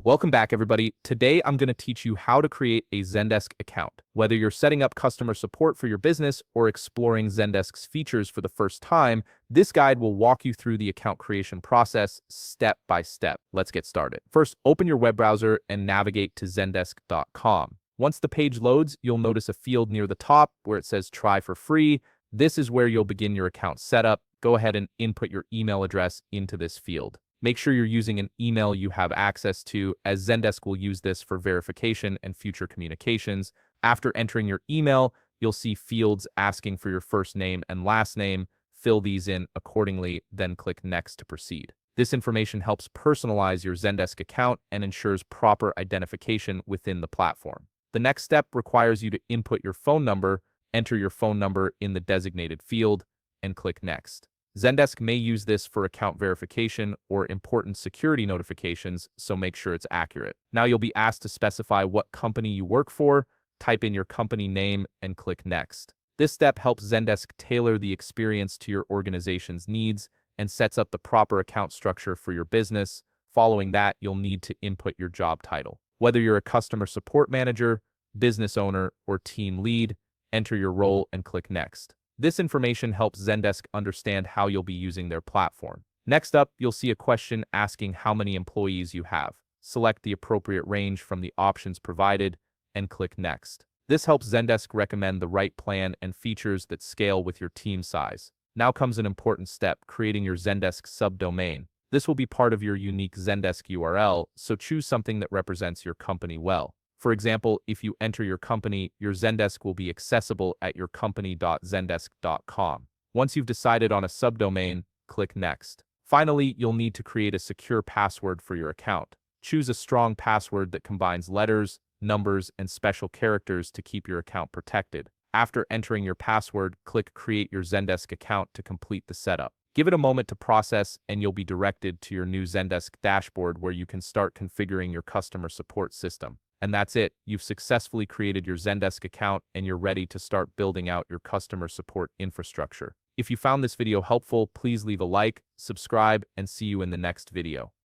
Welcome back, everybody. Today, I'm going to teach you how to create a Zendesk account. Whether you're setting up customer support for your business or exploring Zendesk's features for the first time, this guide will walk you through the account creation process step by step. Let's get started. First, open your web browser and navigate to zendesk.com. Once the page loads, you'll notice a field near the top where it says try for free. This is where you'll begin your account setup. Go ahead and input your email address into this field. Make sure you're using an email you have access to, as Zendesk will use this for verification and future communications. After entering your email, you'll see fields asking for your first name and last name. Fill these in accordingly, then click Next to proceed. This information helps personalize your Zendesk account and ensures proper identification within the platform. The next step requires you to input your phone number, enter your phone number in the designated field, and click Next. Zendesk may use this for account verification or important security notifications, so make sure it's accurate. Now you'll be asked to specify what company you work for, type in your company name, and click Next. This step helps Zendesk tailor the experience to your organization's needs and sets up the proper account structure for your business. Following that, you'll need to input your job title. Whether you're a customer support manager, business owner, or team lead, enter your role and click Next. This information helps Zendesk understand how you'll be using their platform. Next up, you'll see a question asking how many employees you have. Select the appropriate range from the options provided and click Next. This helps Zendesk recommend the right plan and features that scale with your team size. Now comes an important step, creating your Zendesk subdomain. This will be part of your unique Zendesk URL, so choose something that represents your company well. For example, if you enter your company, your Zendesk will be accessible at yourcompany.zendesk.com. Once you've decided on a subdomain, click Next. Finally, you'll need to create a secure password for your account. Choose a strong password that combines letters, numbers, and special characters to keep your account protected. After entering your password, click Create Your Zendesk Account to complete the setup. Give it a moment to process, and you'll be directed to your new Zendesk dashboard where you can start configuring your customer support system. And that's it. You've successfully created your Zendesk account and you're ready to start building out your customer support infrastructure. If you found this video helpful, please leave a like, subscribe, and see you in the next video.